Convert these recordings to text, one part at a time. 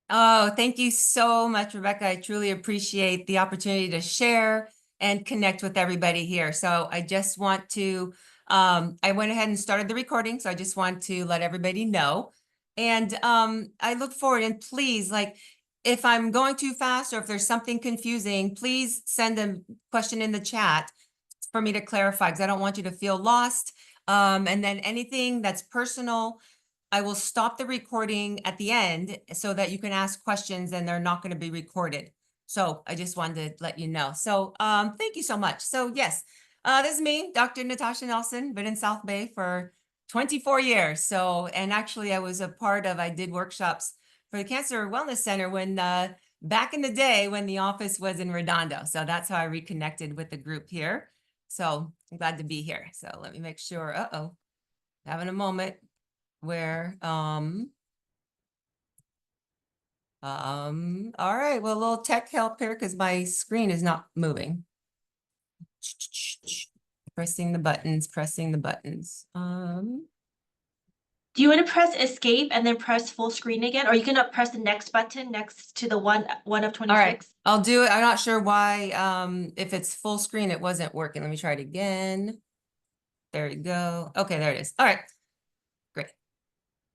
Oh, thank you so much, Rebecca. I truly appreciate the opportunity to share and connect with everybody here. So I just want to, I went ahead and started the recording, so I just want to let everybody know. And I look forward, and please, like, if I'm going too fast or if there's something confusing, please send a question in the chat for me to clarify, because I don't want you to feel lost. And then anything that's personal, I will stop the recording at the end so that you can ask questions and they're not going to be recorded. So I just wanted to let you know. So thank you so much. So yes, this is me, Dr. Natasha Nelson, been in South Bay for 24 years. So, and actually I did workshops for the Cancer Wellness Center when back in the day when the office was in Redondo. So that's how I reconnected with the group here. So I'm glad to be here. So let me make sure, having a moment where all right, well, a little tech help here because my screen is not moving. Pressing the buttons. Do you want to press escape and then press full screen again? Or you can press the next button next to the one of All right, 26? I'll do it. I'm not sure why, if it's full screen, it wasn't working. Let me try it again. There we go. Okay, there it is. All right, great.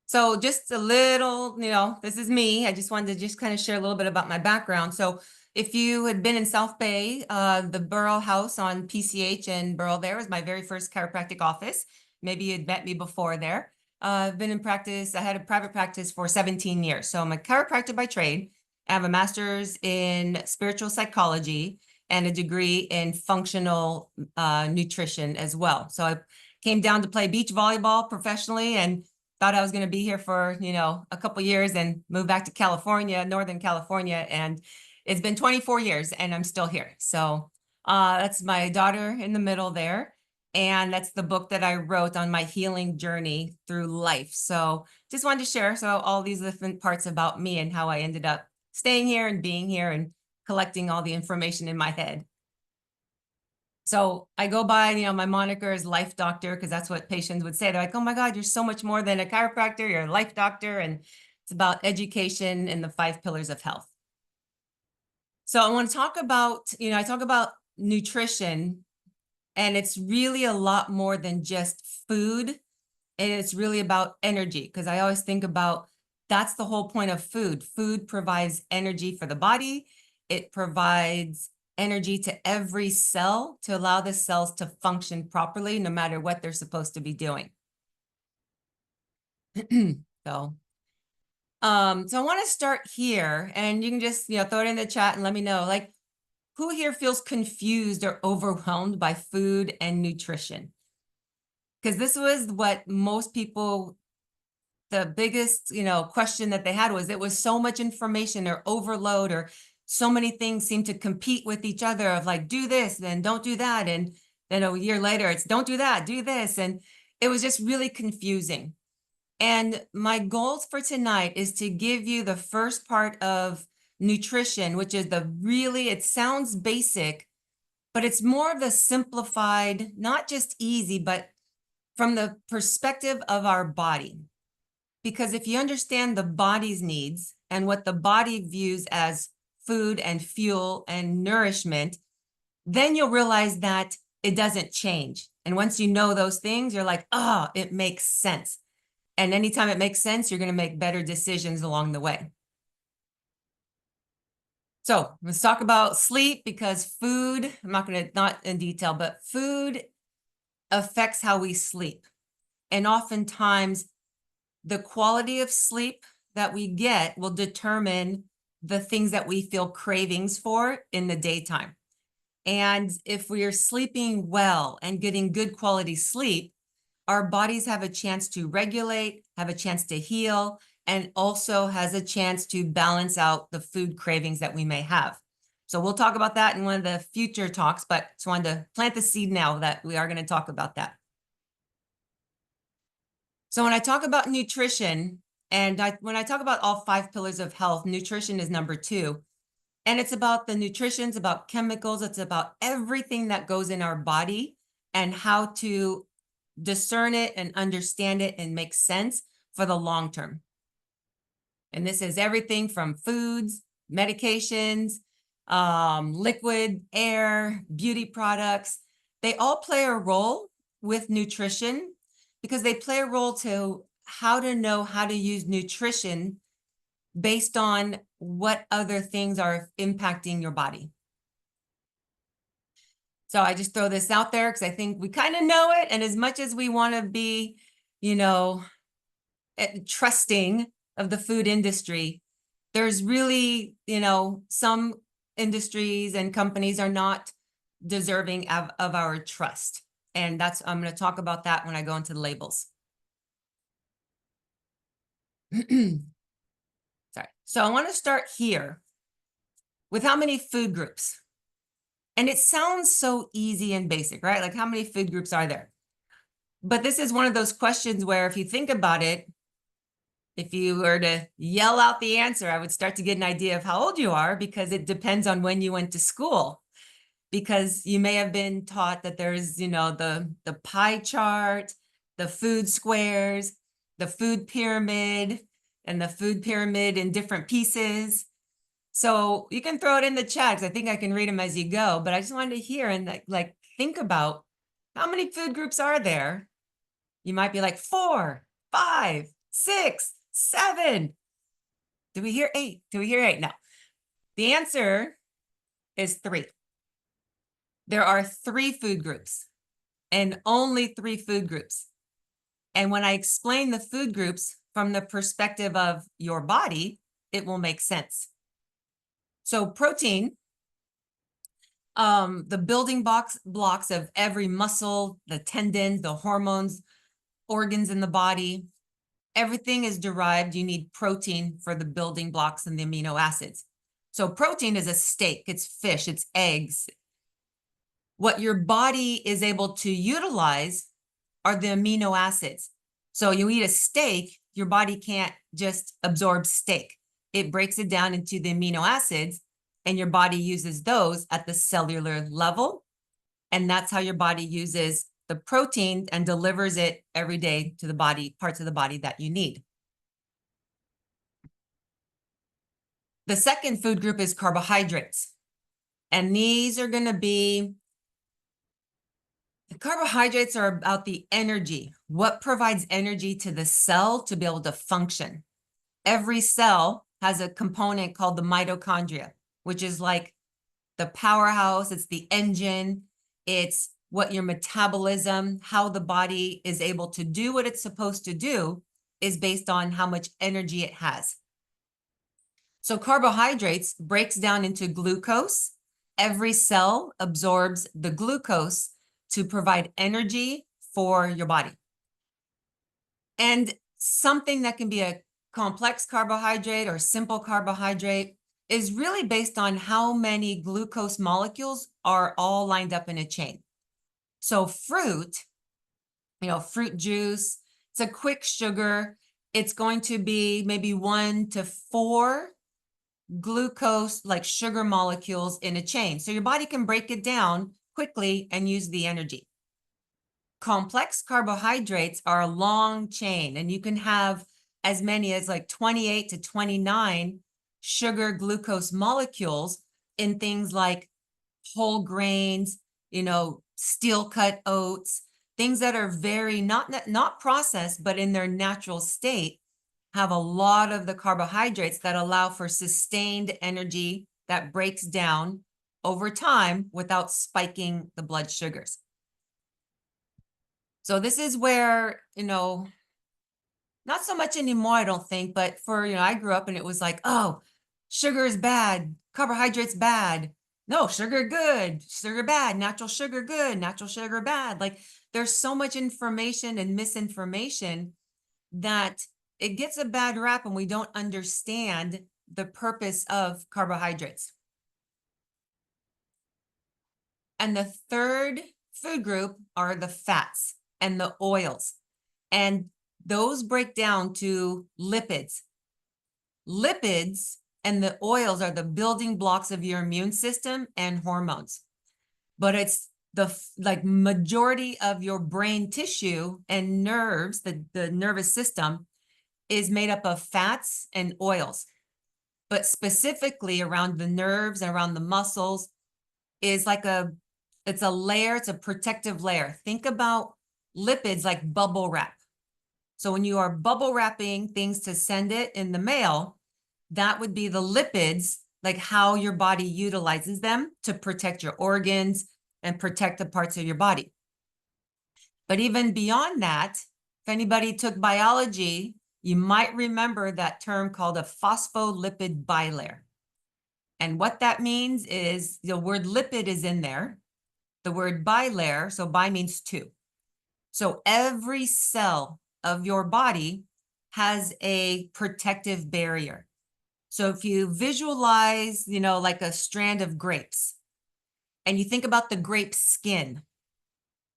So just a little, this is me. I just wanted to just kind of share a little bit about my background. So if you had been in South Bay, the Burrell House on PCH and Burrell there was my very first chiropractic office. Maybe you'd met me before there. I've been in practice. I had a private practice for 17 years. So I'm a chiropractor by trade. I have a master's in spiritual psychology and a degree in functional nutrition as well. So I came down to play beach volleyball professionally and thought I was going to be here for, a couple years and move back to California, Northern California. And it's been 24 years and I'm still here. So that's my daughter in the middle there. And that's the book that I wrote on my healing journey through life. So just wanted to share all these different parts about me and how I ended up staying here and being here and collecting all the information in my head. So I go by, my moniker is life doctor because that's what patients would say. They're like, oh my God, you're so much more than a chiropractor, you're a life doctor. And it's about education and the 5 pillars of health. So I want to talk about, I talk about nutrition, and it's really a lot more than just food. And it's really about energy, because I always think about that's the whole point of food. Food provides energy for the body. It provides energy to every cell to allow the cells to function properly, no matter what they're supposed to be doing. So, so I want to start here, and you can just, throw it in the chat and let me know, like, who here feels confused or overwhelmed by food and nutrition? Because this was what most people, the biggest, question that they had was it was so much information or overload, or so many things seem to compete with each other of like, do this, then don't do that. And then a year later, it's don't do that, do this. And it was just really confusing. And my goals for tonight is to give you the first part of nutrition, which is it sounds basic, but it's more of the simplified, not just easy, but from the perspective of our body. Because if you understand the body's needs and what the body views as food and fuel and nourishment, then you'll realize that it doesn't change. And once you know those things, you're like, oh, it makes sense. And anytime it makes sense, you're going to make better decisions along the way. So let's talk about sleep, because food, I'm not going to, not in detail, but food affects how we sleep. And oftentimes the quality of sleep that we get will determine the things that we feel cravings for in the daytime. And if we are sleeping well and getting good quality sleep, our bodies have a chance to regulate, have a chance to heal, and also has a chance to balance out the food cravings that we may have. So we'll talk about that in one of the future talks, but just wanted to plant the seed now that we are going to talk about that. So when I talk about nutrition, and when I talk about all 5 pillars of health, nutrition is number 2. And it's about the nutrition, it's about chemicals, it's about everything that goes in our body and how to discern it and understand it and make sense for the long term. And this is everything from foods, medications, liquid, air, beauty products. They all play a role with nutrition because they play a role to how to know how to use nutrition based on what other things are impacting your body. So I just throw this out there because I think we kind of know it. And as much as we want to be, trusting of the food industry, there's really, some industries and companies are not deserving of our trust. And I'm going to talk about that when I go into the labels. Sorry. So I want to start here with how many food groups. And it sounds so easy and basic, right? Like how many food groups are there? But this is one of those questions where if you think about it, if you were to yell out the answer, I would start to get an idea of how old you are because it depends on when you went to school. Because you may have been taught that there's, the pie chart, the food squares, the food pyramid, and the food pyramid in different pieces. So you can throw it in the chat because I think I can read them as you go, but I just wanted to hear and like think about how many food groups are there? You might be like 4, 5, 6, 7. Do we hear 8? Do we hear 8? No. The answer is 3. There are 3 food groups and only 3 food groups. And when I explain the food groups from the perspective of your body, it will make sense. So protein, the building blocks of every muscle, the tendons, the hormones, organs in the body, everything is derived. You need protein for the building blocks and the amino acids. So protein is a steak, it's fish, it's eggs. What your body is able to utilize are the amino acids. So you eat a steak, your body can't just absorb steak. It breaks it down into the amino acids, and your body uses those at the cellular level. And that's how your body uses the protein and delivers it every day to the body, parts of the body that you need. The second food group is carbohydrates. And these are going to be, the carbohydrates are about the energy. What provides energy to the cell to be able to function? Every cell has a component called the mitochondria, which is like the powerhouse. It's the engine. It's what your metabolism, how the body is able to do what it's supposed to do is based on how much energy it has. So carbohydrates breaks down into glucose. Every cell absorbs the glucose to provide energy for your body. And something that can be a complex carbohydrate or simple carbohydrate is really based on how many glucose molecules are all lined up in a chain. So fruit, fruit juice, it's a quick sugar. It's going to be maybe 1 to 4 glucose, like sugar molecules in a chain. So your body can break it down quickly and use the energy. Complex carbohydrates are a long chain, and you can have as many as like 28 to 29 sugar glucose molecules in things like whole grains, steel cut oats, things that are very not processed, but in their natural state have a lot of the carbohydrates that allow for sustained energy that breaks down over time without spiking the blood sugars. So this is where, not so much anymore, I don't think, but for, I grew up and it was like, oh, sugar is bad, carbohydrates bad. No, sugar good, sugar bad, natural sugar good, natural sugar bad. Like there's so much information and misinformation that it gets a bad rap and we don't understand the purpose of carbohydrates. And the third food group are the fats and the oils. And those break down to lipids. Lipids and the oils are the building blocks of your immune system and hormones. But it's the majority of your brain tissue and nerves, the nervous system, is made up of fats and oils, but specifically around the nerves and around the muscles is like it's a layer, it's a protective layer. Think about lipids like bubble wrap. So when you are bubble wrapping things to send it in the mail, that would be the lipids, like how your body utilizes them to protect your organs and protect the parts of your body. But even beyond that, if anybody took biology, you might remember that term called a phospholipid bilayer. And what that means is the word lipid is in there, the word bilayer, so bi means two. So every cell of your body has a protective barrier. So if you visualize, like a strand of grapes, and you think about the grape skin,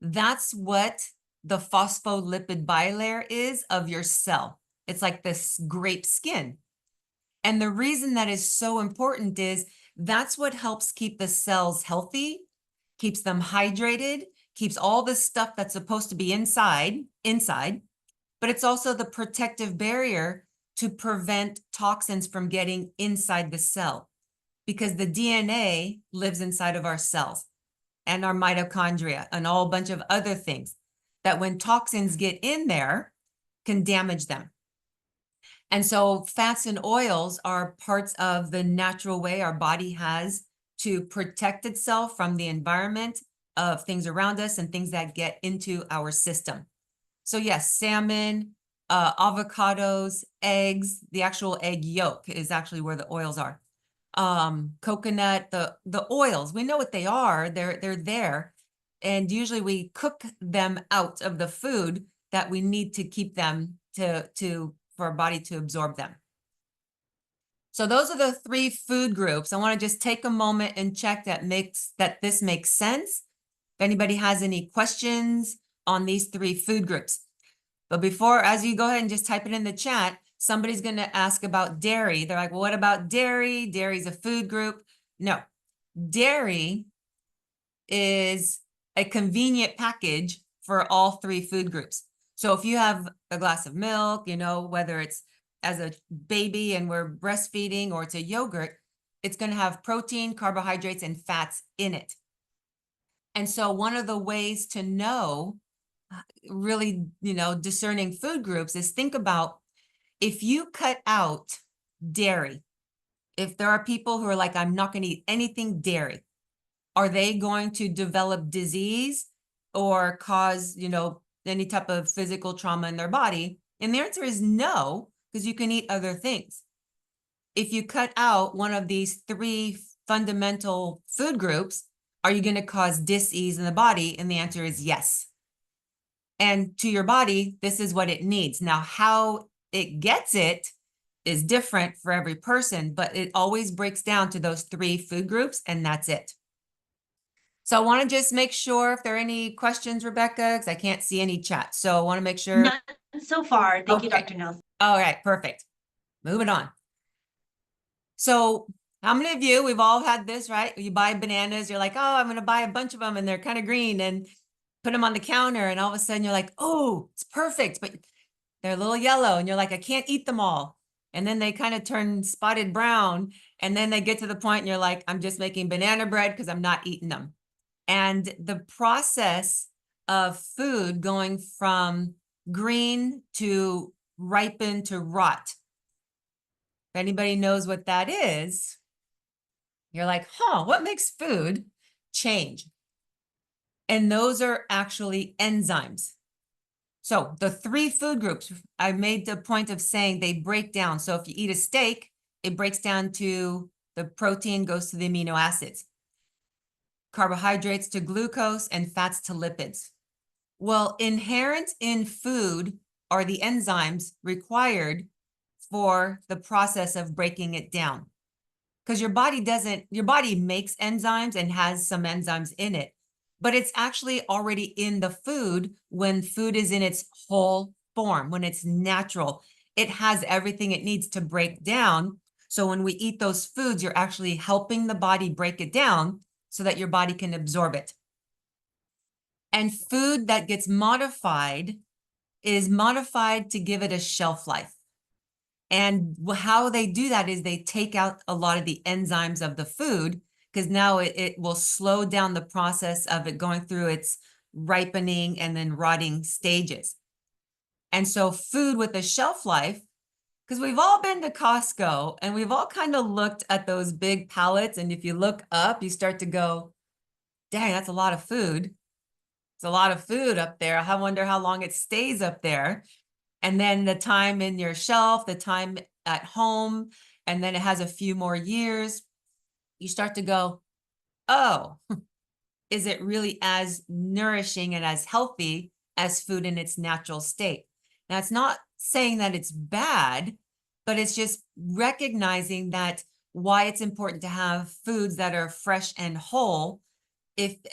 that's what the phospholipid bilayer is of your cell. It's like this grape skin. And the reason that is so important is that's what helps keep the cells healthy, keeps them hydrated, keeps all the stuff that's supposed to be inside, but it's also the protective barrier to prevent toxins from getting inside the cell, because the DNA lives inside of our cells and our mitochondria and all a bunch of other things that when toxins get in there can damage them. And so fats and oils are parts of the natural way our body has to protect itself from the environment of things around us and things that get into our system. So yes, salmon, avocados, eggs, the actual egg yolk is actually where the oils are. Coconut, the oils, we know what they are, they're there. And usually we cook them out of the food that we need to keep them for our body to absorb them. So those are the three food groups. I want to just take a moment and check that this makes sense. If anybody has any questions on these three food groups. But before, as you go ahead and just type it in the chat, somebody's going to ask about dairy. They're like, well, what about dairy? Dairy's a food group. No, dairy is a convenient package for all three food groups. So if you have a glass of milk, whether it's as a baby and we're breastfeeding or it's a yogurt, it's going to have protein, carbohydrates, and fats in it. And so one of the ways to know really, discerning food groups is think about if you cut out dairy, if there are people who are like, I'm not going to eat anything dairy, are they going to develop disease or cause, any type of physical trauma in their body? And the answer is no, because you can eat other things. If you cut out one of these three fundamental food groups, are you going to cause dis-ease in the body? And the answer is yes. And to your body, this is what it needs. Now, how it gets it is different for every person, but it always breaks down to those three food groups, and that's it. So I want to just make sure if there are any questions, Rebecca, because I can't see any chat. So I want to make sure. None so far. Thank you, Okay. Dr. Nelson. All right, perfect. Moving on. So how many of you, we've all had this, right? You buy bananas, you're like, oh, I'm going to buy a bunch of them and they're kind of green, and put them on the counter, and all of a sudden you're like, oh, it's perfect, but they're a little yellow, and you're like, I can't eat them all. And then they kind of turn spotted brown, and then they get to the point and you're like, I'm just making banana bread because I'm not eating them. And the process of food going from green to ripen to rot, if anybody knows what that is, you're like, what makes food change? And those are actually enzymes. So the three food groups, I made the point of saying they break down. So if you eat a steak, it breaks down to the protein goes to the amino acids, carbohydrates to glucose, and fats to lipids. Well, inherent in food are the enzymes required for the process of breaking it down. Because your body makes enzymes and has some enzymes in it, but it's actually already in the food when food is in its whole form, when it's natural. It has everything it needs to break down. So when we eat those foods, you're actually helping the body break it down so that your body can absorb it. And food that gets modified is modified to give it a shelf life. And how they do that is they take out a lot of the enzymes of the food, because now it will slow down the process of it going through its ripening and then rotting stages. And so food with a shelf life, because we've all been to Costco and we've all kind of looked at those big pallets. And if you look up, you start to go, dang, that's a lot of food. It's a lot of food up there. I wonder how long it stays up there. And then the time in your shelf, the time at home, and then it has a few more years. You start to go, oh, is it really as nourishing and as healthy as food in its natural state? Now, it's not saying that it's bad, but it's just recognizing that why it's important to have foods that are fresh and whole,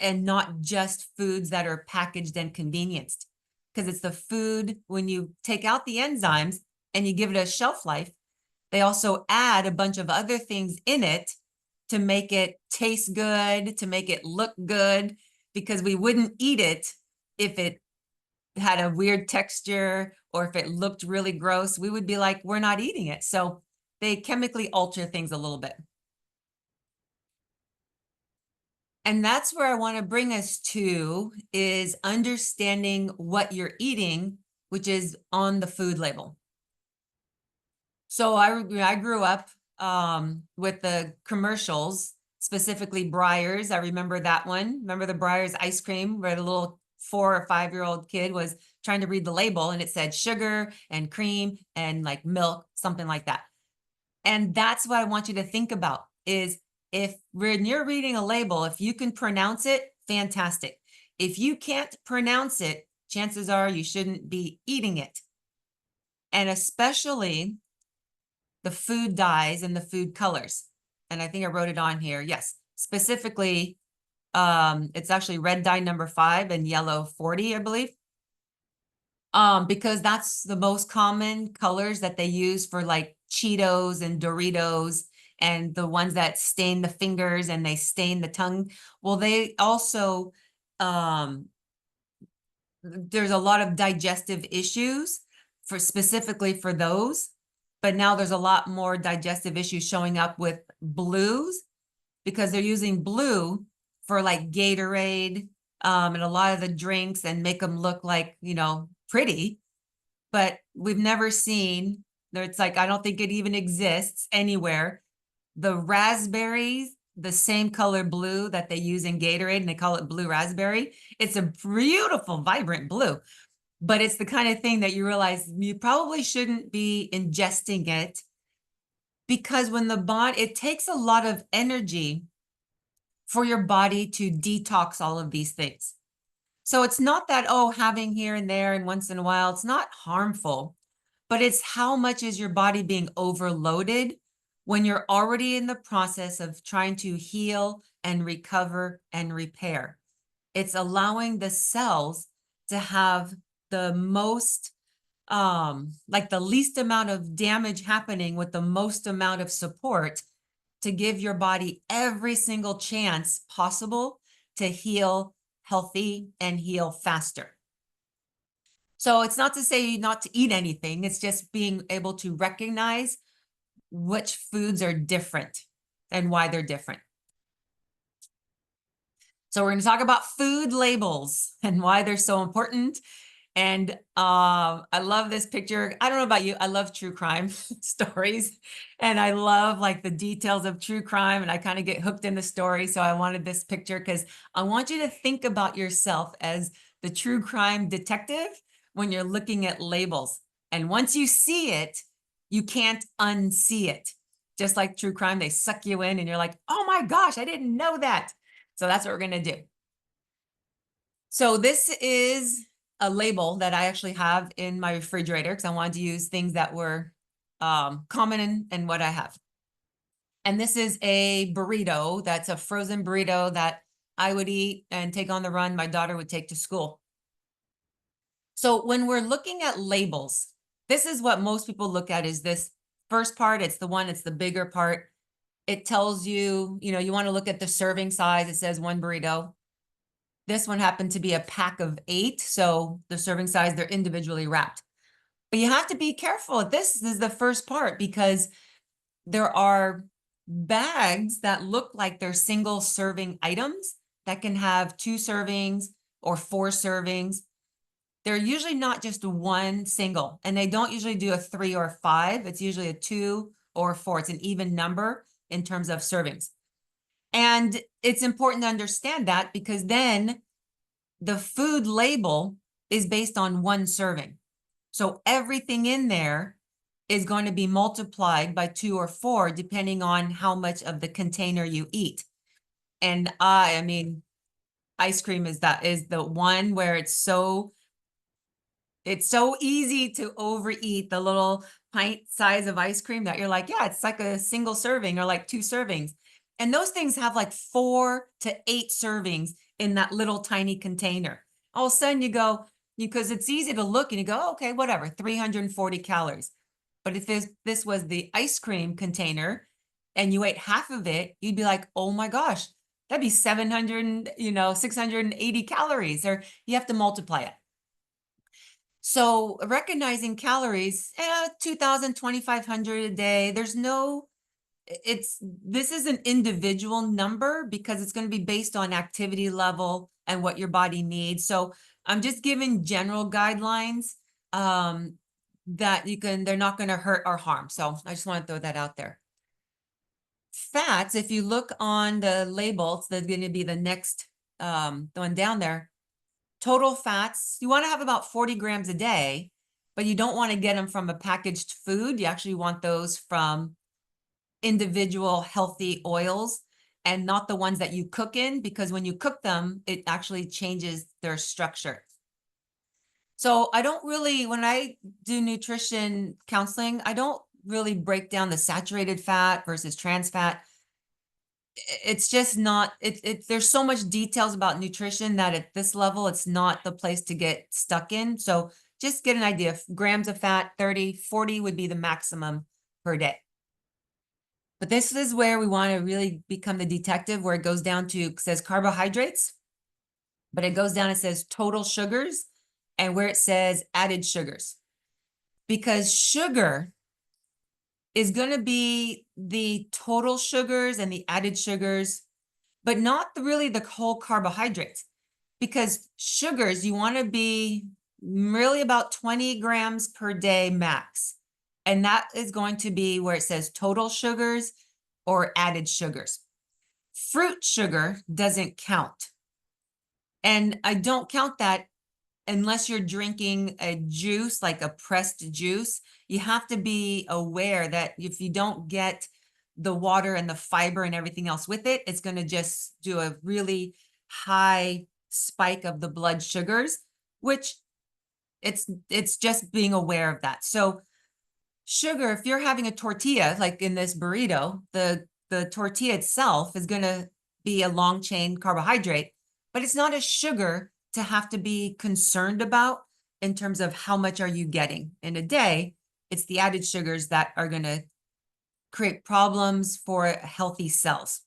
and not just foods that are packaged and convenienced. Because it's the food, when you take out the enzymes and you give it a shelf life, they also add a bunch of other things in it to make it taste good, to make it look good, because we wouldn't eat it if it had a weird texture or if it looked really gross. We would be like, we're not eating it. So they chemically alter things a little bit. And that's where I want to bring us to, is understanding what you're eating, which is on the food label. So I grew up with the commercials, specifically Breyers. I remember that one. Remember the Breyers ice cream, where the little 4 or 5-year-old kid was trying to read the label and it said sugar and cream and like milk, something like that. And that's what I want you to think about, is when you're reading a label, if you can pronounce it, fantastic. If you can't pronounce it, chances are you shouldn't be eating it. And especially the food dyes and the food colors. And I think I wrote it on here. Yes, specifically, it's actually red dye number 5 and yellow 40, I believe. Because that's the most common colors that they use for like Cheetos and Doritos, and the ones that stain the fingers and they stain the tongue. Well, they also, there's a lot of digestive issues specifically for those, but now there's a lot more digestive issues showing up with blues, because they're using blue for like Gatorade, and a lot of the drinks, and make them look like, pretty, but we've never seen there. It's like, I don't think it even exists anywhere. The raspberries, the same color blue that they use in Gatorade, and they call it blue raspberry. It's a beautiful, vibrant blue, but it's the kind of thing that you realize you probably shouldn't be ingesting it, because when the body, it takes a lot of energy for your body to detox all of these things. So it's not that, oh, having here and there and once in a while, it's not harmful, but it's how much is your body being overloaded when you're already in the process of trying to heal and recover and repair. It's allowing the cells to have the most, like the least amount of damage happening with the most amount of support, to give your body every single chance possible to heal healthy and heal faster. So it's not to say not to eat anything. It's just being able to recognize which foods are different and why they're different. So we're going to talk about food labels and why they're so important. And I love this picture. I don't know about you. I love true crime stories, and I love like the details of true crime, and I kind of get hooked in the story. So I wanted this picture because I want you to think about yourself as the true crime detective when you're looking at labels. And once you see it, you can't unsee it. Just like true crime, they suck you in and you're like, oh my gosh, I didn't know that. So that's what we're going to do. So this is a label that I actually have in my refrigerator, because I wanted to use things that were common in what I have. And this is a burrito. That's a frozen burrito that I would eat and take on the run. My daughter would take to school. So when we're looking at labels, this is what most people look at, is this first part. It's the bigger part. It tells you, you want to look at the serving size. It says 1 burrito. This one happened to be a pack of 8. So the serving size, they're individually wrapped. But you have to be careful. This is the first part because there are bags that look like they're single serving items that can have 2 servings or 4 servings. They're usually not just one single, and they don't usually do a 3 or 5. It's usually a 2 or 4. It's an even number in terms of servings. And it's important to understand that because then the food label is based on 1 serving. So everything in there is going to be multiplied by 2 or 4, depending on how much of the container you eat. And I mean, ice cream is the one where it's so easy to overeat the little pint size of ice cream that you're like, yeah, it's like a single serving or like 2 servings. And those things have like 4 to 8 servings in that little tiny container. All of a sudden you go, because it's easy to look and you go, oh, okay, whatever, 340 calories. But if this was the ice cream container and you ate half of it, you'd be like, oh my gosh, that'd be 700, 680 calories, or you have to multiply it. So recognizing calories, 2,000, 2,500 a day, this is an individual number because it's going to be based on activity level and what your body needs. So I'm just giving general guidelines that they're not going to hurt or harm. So I just want to throw that out there. Fats, if you look on the labels, there's going to be the next one down there. Total fats, you want to have about 40 grams a day, but you don't want to get them from a packaged food. You actually want those from individual healthy oils and not the ones that you cook in, because when you cook them, it actually changes their structure. So I don't really, when I do nutrition counseling, I don't really break down the saturated fat versus trans fat. It's just not, there's so much details about nutrition that at this level, it's not the place to get stuck in. So just get an idea of grams of fat, 30, 40 would be the maximum per day. But this is where we want to really become the detective, where it goes down to, it says carbohydrates, but it goes down, it says total sugars, and where it says added sugars. Because sugar is going to be the total sugars and the added sugars, but not really the whole carbohydrates. Because sugars, you want to be really about 20 grams per day max. And that is going to be where it says total sugars or added sugars. Fruit sugar doesn't count. And I don't count that unless you're drinking a juice, like a pressed juice. You have to be aware that if you don't get the water and the fiber and everything else with it, it's going to just do a really high spike of the blood sugars, which it's just being aware of that. So sugar, if you're having a tortilla, like in this burrito, the tortilla itself is going to be a long chain carbohydrate, but it's not a sugar to have to be concerned about in terms of how much are you getting in a day. It's the added sugars that are going to create problems for healthy cells.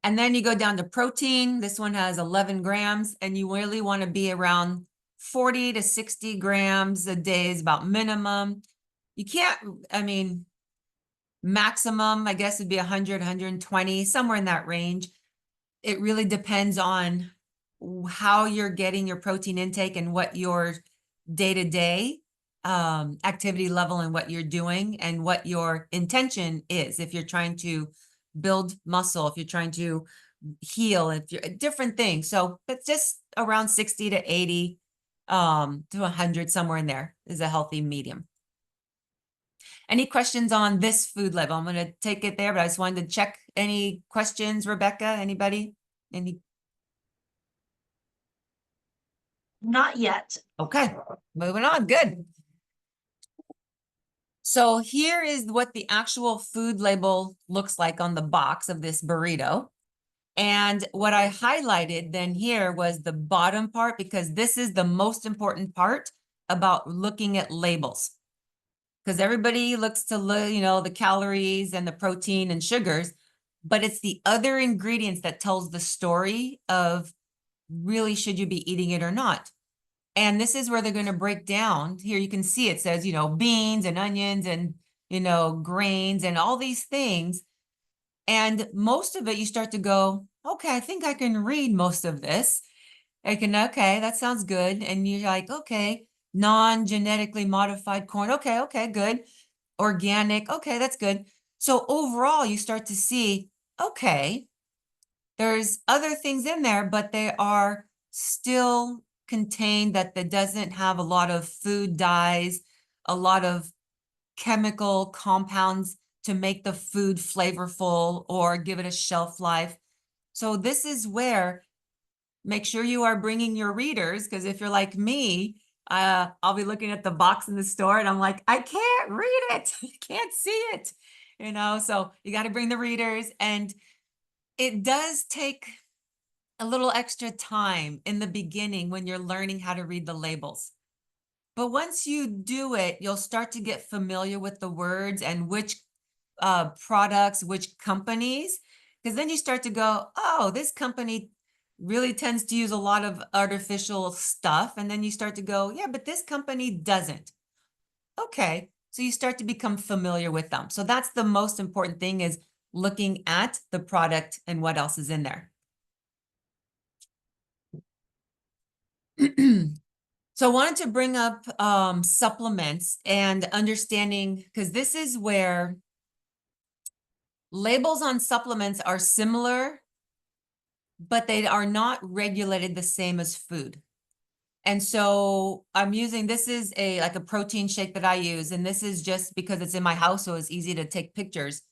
And then you go down to protein. This one has 11 grams, and you really want to be around 40 to 60 grams a day is about minimum. You can't, I mean, maximum, I guess, would be 100, 120, somewhere in that range. It really depends on how you're getting your protein intake and what your day-to-day activity level and what you're doing and what your intention is. If you're trying to build muscle, if you're trying to heal, if you're different things. So it's just around 60 to 80 to 100, somewhere in there is a healthy medium. Any questions on this food level? I'm going to take it there, but I just wanted to check any questions. Rebecca, anybody? Not yet. Okay, moving on. Good. So here is what the actual food label looks like on the box of this burrito. And what I highlighted then here was the bottom part, because this is the most important part about looking at labels. Because everybody looks to, the calories and the protein and sugars, but it's the other ingredients that tells the story of really should you be eating it or not. And this is where they're going to break down. Here you can see it says, you know, beans and onions and, you know, grains and all these things. And most of it, you start to go, okay, I think I can read most of this. I can, okay, that sounds good. And you're like, okay, non-genetically modified corn. Okay, good. Organic. Okay, that's good. So overall, you start to see, okay, there's other things in there, but they are still contained that doesn't have a lot of food dyes, a lot of chemical compounds to make the food flavorful or give it a shelf life. So this is where make sure you are bringing your readers, because if you're like me, I'll be looking at the box in the store and I'm like, I can't read it. I can't see it, you know, so you got to bring the readers. And it does take a little extra time in the beginning when you're learning how to read the labels. But once you do it, you'll start to get familiar with the words and which products, which companies, because then you start to go, oh, this company really tends to use a lot of artificial stuff. And then you start to go, yeah, but this company doesn't. Okay. So you start to become familiar with them. So that's the most important thing, is looking at the product and what else is in there. So I wanted to bring up supplements and understanding, because this is where labels on supplements are similar, but they are not regulated the same as food. And so I'm using, this is like a protein shake that I use, and this is just because it's in my house, so it's easy to take pictures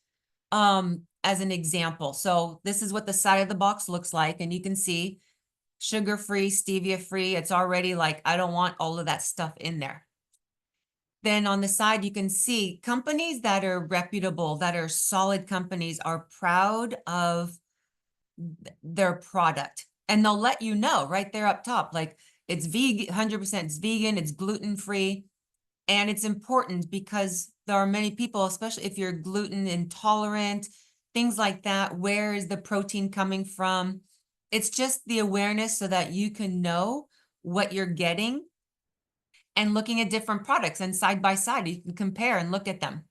as an example. So this is what the side of the box looks like, and you can see sugar-free, stevia-free. It's already like, I don't want all of that stuff in there. Then on the side, you can see companies that are reputable, that are solid companies, are proud of their product. And they'll let you know right there up top, like it's vegan, 100% it's vegan, it's gluten-free. And it's important because there are many people, especially if you're gluten intolerant, things like that. Where is the protein coming from? It's just the awareness so that you can know what you're getting, and looking at different products, and side by side, you can compare and look at them.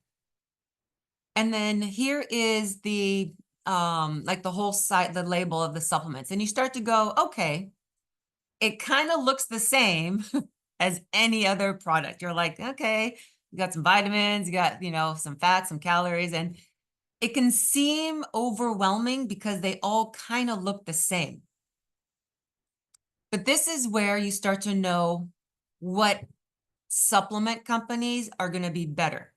And then here is the like the whole site, the label of the supplements. And you start to go, okay, it kind of looks the same as any other product. You're like, okay, you got some vitamins, you got, you know, some fats, some calories, and it can seem overwhelming because they all kind of look the same. But this is where you start to know what supplement companies are going to be better.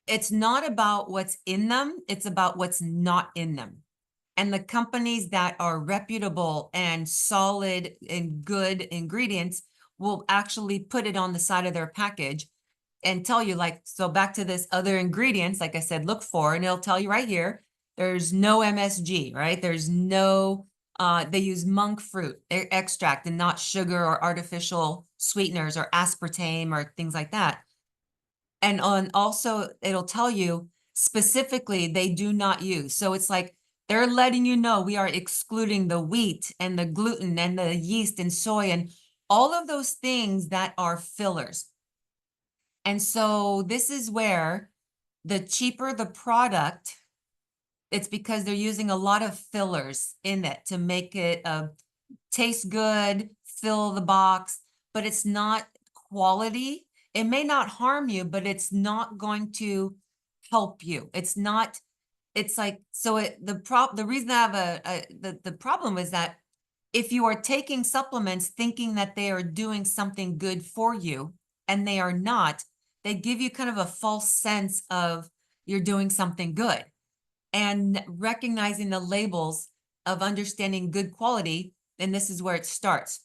It's not about what's in them, it's about what's not in them. And the companies that are reputable and solid and good ingredients will actually put it on the side of their package and tell you, like, so back to this other ingredients, like I said, look for, and it'll tell you right here, there's no MSG, right? There's no, they use monk fruit extract and not sugar or artificial sweeteners or aspartame or things like that. And also it'll tell you specifically they do not use. So it's like they're letting you know we are excluding the wheat and the gluten and the yeast and soy and all of those things that are fillers. And so this is where the cheaper the product, it's because they're using a lot of fillers in it to make it taste good, fill the box, but it's not quality. It may not harm you, but it's not going to help you. It's not, it's like, so the reason I have the problem is that if you are taking supplements thinking that they are doing something good for you and they are not, they give you kind of a false sense of you're doing something good. And recognizing the labels of understanding good quality, and this is where it starts.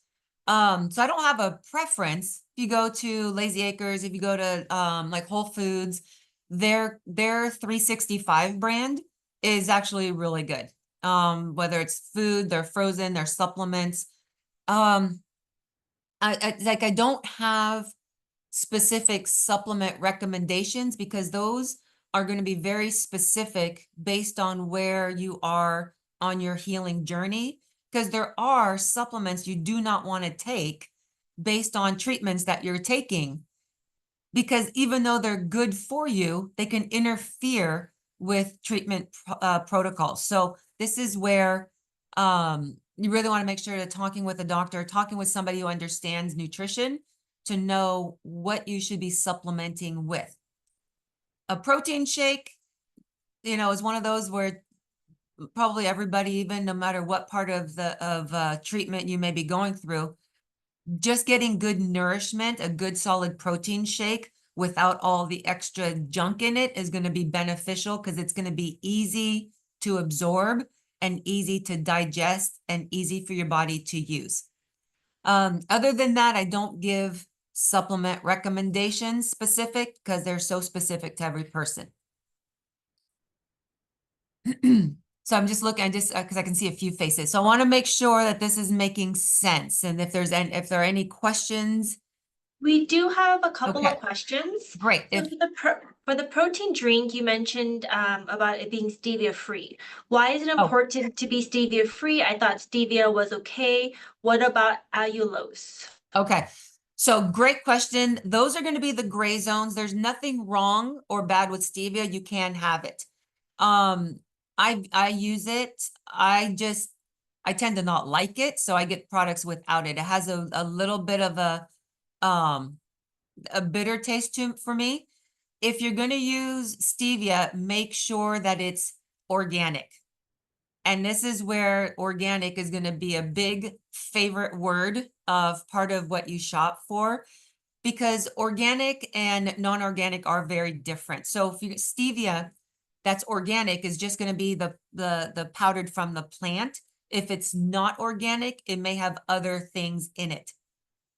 So I don't have a preference. If you go to Lazy Acres, if you go to like Whole Foods, their 365 brand is actually really good. Whether it's food, they're frozen, they're supplements. I don't have specific supplement recommendations because those are going to be very specific based on where you are on your healing journey. Because there are supplements you do not want to take based on treatments that you're taking. Because even though they're good for you, they can interfere with treatment protocols. So this is where you really want to make sure that talking with a doctor, talking with somebody who understands nutrition to know what you should be supplementing with. A protein shake, is one of those where probably everybody, even no matter what part of the treatment you may be going through, just getting good nourishment, a good solid protein shake without all the extra junk in it is going to be beneficial because it's going to be easy to absorb and easy to digest and easy for your body to use. Other than that, I don't give supplement recommendations specific because they're so specific to every person. So I'm just looking, because I can see a few faces. So I want to make sure that this is making sense. And if there are any questions, We do have a couple Okay. of questions. great. So for the protein drink, you mentioned about it being stevia free. Why is it important to be stevia free? I thought stevia was okay. What about allulose? Okay. So great question. Those are going to be the gray zones. There's nothing wrong or bad with stevia. You can have it. I use it. I tend to not like it, so I get products without it. It has a little bit of a bitter taste for me. If you're going to use stevia, make sure that it's organic. And this is where organic is going to be a big favorite word of part of what you shop for, because organic and non-organic are very different. So if you stevia that's organic is just going to be the powdered from the plant. If it's not organic, it may have other things in it.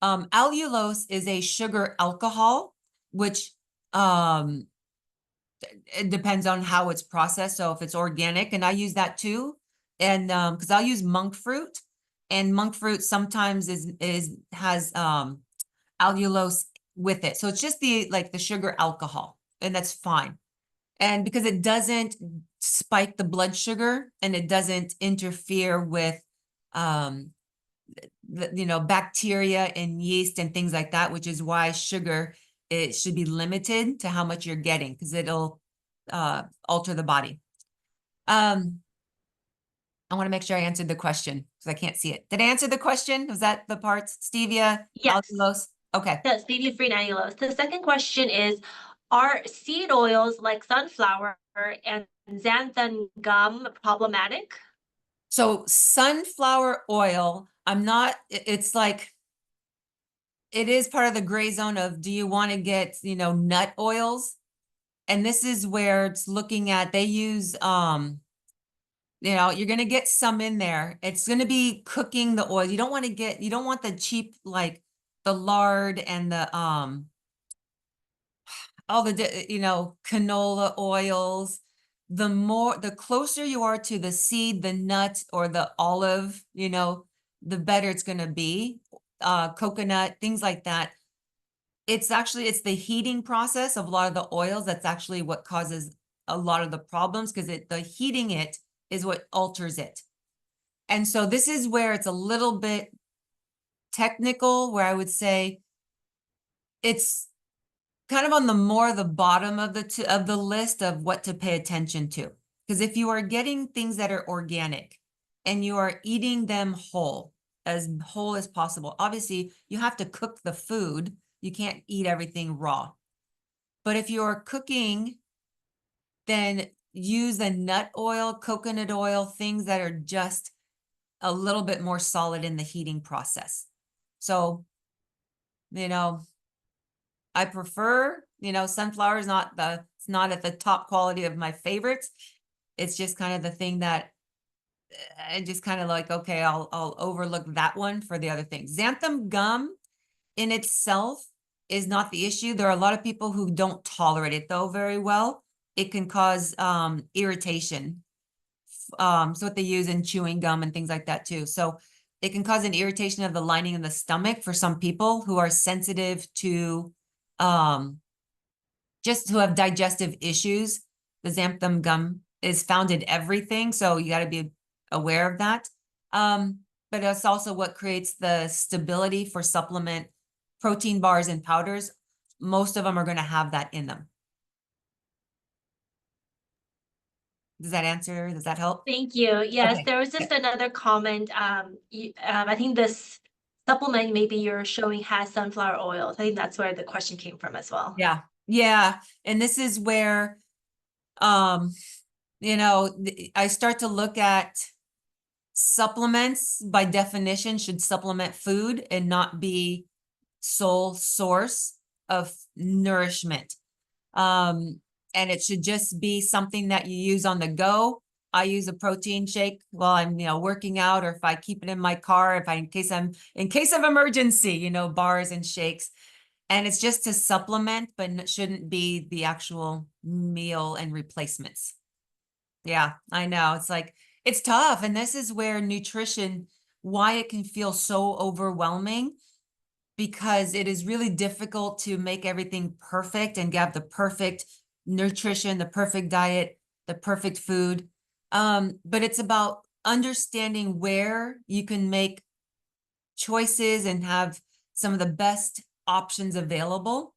Allulose is a sugar alcohol, which it depends on how it's processed. So if it's organic, and I use that too, and because I'll use monk fruit, and monk fruit sometimes has allulose with it. So it's just the sugar alcohol, and that's fine. And because it doesn't spike the blood sugar and it doesn't interfere with bacteria and yeast and things like that, which is why sugar, it should be limited to how much you're getting because it'll alter the body. I want to make sure I answered the question because I can't see it. Did I answer the question? Was that the parts? Stevia, Yes. allulose? Okay. That's stevia free and allulose. The second question is, are seed oils like sunflower and xanthan gum problematic? So sunflower oil, it's like, it is part of the gray zone of, do you want to get, nut oils? And this is where it's looking at, they use, you're going to get some in there. It's going to be cooking the oil. You don't want the cheap, like the lard and the, all the, canola oils. The closer you are to the seed, the nut, or the olive, the better it's going to be. Coconut, things like that. It's the heating process of a lot of the oils that's actually what causes a lot of the problems, because the heating it is what alters it. And so this is where it's a little bit technical, where I would say it's kind of on the bottom of the list of what to pay attention to. Because if you are getting things that are organic and you are eating them whole as possible, obviously you have to cook the food. You can't eat everything raw. But if you're cooking, then use the nut oil, coconut oil, things that are just a little bit more solid in the heating process. So, I prefer, sunflower is it's not at the top quality of my favorites. It's just kind of the thing that I just kind of like, okay, I'll overlook that one for the other things. Xanthan gum in itself is not the issue. There are a lot of people who don't tolerate it though very well. It can cause irritation. So what they use in chewing gum and things like that too. So it can cause an irritation of the lining of the stomach for some people who are sensitive to just who have digestive issues. The xanthan gum is found in everything, so you got to be aware of that. but it's also what creates the stability for supplement protein bars and powders. Most of them are going to have that in them. Does that answer? Does that help? Thank you. Yes, Okay. there was just another comment. I think this supplement maybe you're showing has sunflower oil. I think that's where the question came from as well. Yeah. Yeah. And this is where, you know, I start to look at supplements by definition should supplement food and not be sole source of nourishment. And it should just be something that you use on the go. I use a protein shake while I'm, working out, or if I keep it in my car, in case of emergency, bars and shakes. And it's just to supplement, but it shouldn't be the actual meal and replacements. Yeah, I know. It's like, it's tough. And this is where nutrition, why it can feel so overwhelming, because it is really difficult to make everything perfect and have the perfect nutrition, the perfect diet, the perfect food. But it's about understanding where you can make choices and have some of the best options available.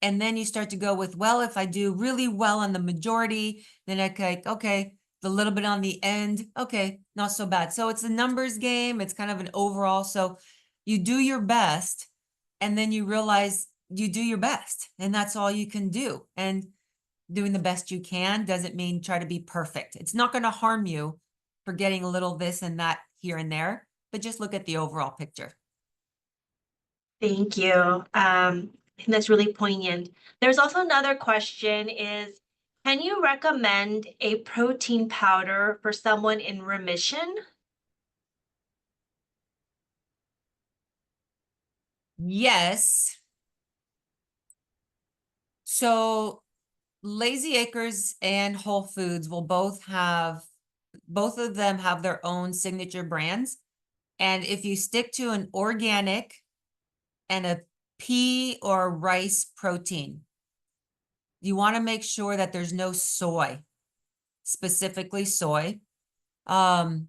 And then you start to go with, well, if I do really well on the majority, then okay, the little bit on the end, okay, not so bad. So it's a numbers game. It's kind of an overall. So you do your best, and then you realize you do your best, and that's all you can do. And doing the best you can doesn't mean try to be perfect. It's not going to harm you for getting a little this and that here and there, but just look at the overall picture. Thank you. I think that's really poignant. There's also another question is, can you recommend a protein powder for someone in remission? Yes. So Lazy Acres and Whole Foods will both of them have their own signature brands. And if you stick to an organic and a pea or rice protein, you want to make sure that there's no soy, specifically soy. And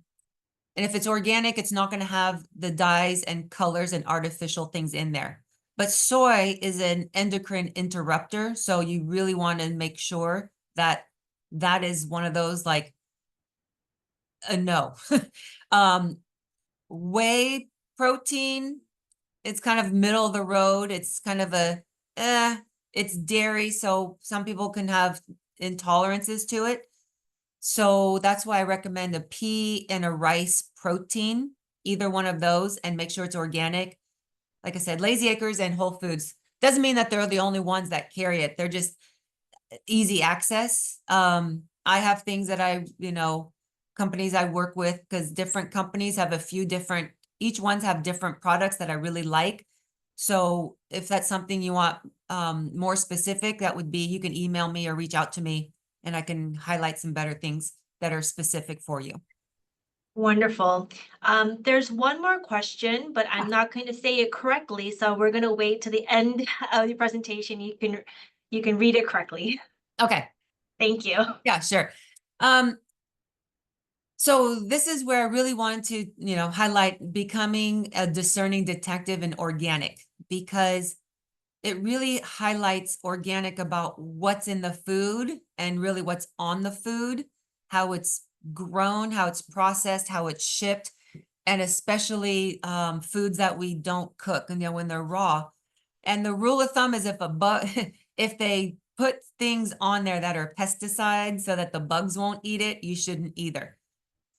if it's organic, it's not going to have the dyes and colors and artificial things in there. But soy is an endocrine interrupter. So you really want to make sure that that is one of those, like, a no. Whey protein, it's kind of middle of the road. It's kind of it's dairy. So some people can have intolerances to it. So that's why I recommend a pea and a rice protein, either one of those, and make sure it's organic. Like I said, Lazy Acres and Whole Foods. Doesn't mean that they're the only ones that carry it. They're just easy access. I have things that companies I work with, because different companies have each ones have different products that I really like. So if that's something you want more specific, that would be, you can email me or reach out to me, and I can highlight some better things that are specific for you. Wonderful. There's one more question, but I'm not going to say it correctly, so we're going to wait to the end of the presentation. You can read it correctly. Okay. Thank you. Yeah, sure. So this is where I really wanted to, highlight becoming a discerning detective in organic, because it really highlights organic about what's in the food and really what's on the food, how it's grown, how it's processed, how it's shipped, and especially foods that we don't cook, when they're raw. And the rule of thumb is if they put things on there that are pesticides so that the bugs won't eat it, you shouldn't either.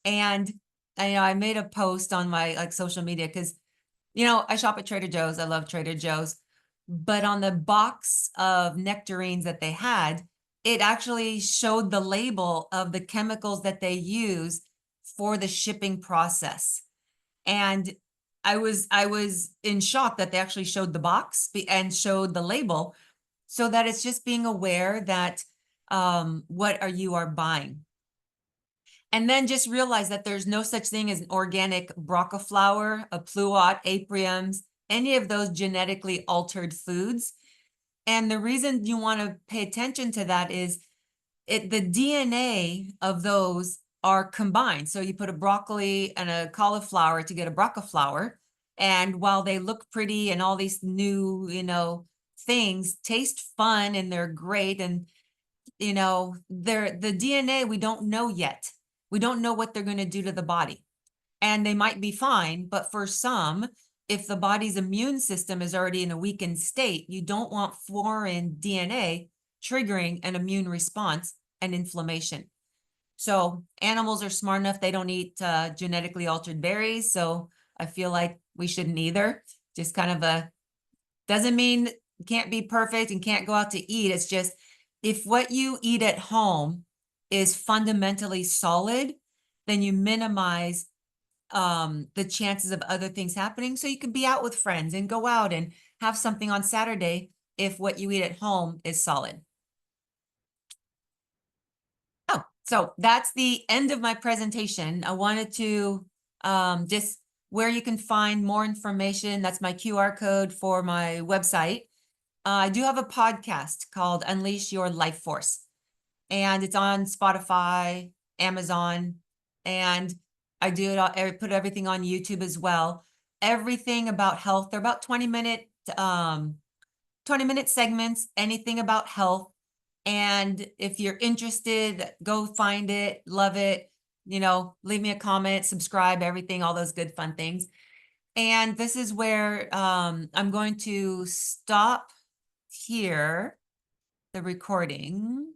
And I made a post on my social media, because I shop at Trader Joe's. I love Trader Joe's. But on the box of nectarines that they had, it actually showed the label of the chemicals that they use for the shipping process. And I was in shock that they actually showed the box and showed the label, so that it's just being aware that what you are buying. And then just realize that there's no such thing as an organic Braca flour, a pluot, apriums, any of those genetically altered foods. And the reason you want to pay attention to that is the DNA of those are combined. So you put a broccoli and a cauliflower to get a broccaflower. And while they look pretty and all these new, things taste fun and they're great, and they're the DNA we don't know yet. We don't know what they're going to do to the body. And they might be fine, but for some, if the body's immune system is already in a weakened state, you don't want foreign DNA triggering an immune response and inflammation. So animals are smart enough, they don't eat genetically altered berries. So I feel like we shouldn't either. Just kind of doesn't mean can't be perfect and can't go out to eat. It's just, if what you eat at home is fundamentally solid, then you minimize the chances of other things happening. So you can be out with friends and go out and have something on Saturday if what you eat at home is solid. Oh, so that's the end of my presentation. I wanted to just where you can find more information. That's my QR code for my website. I do have a podcast called Unleash Your Life Force, and it's on Spotify, Amazon, and I do it. I put everything on YouTube as well. Everything about health. They're about 20-minute segments, anything about health. And if you're interested, go find it, love it, leave me a comment, subscribe, everything, all those good fun things. And this is where I'm going to stop here the recording.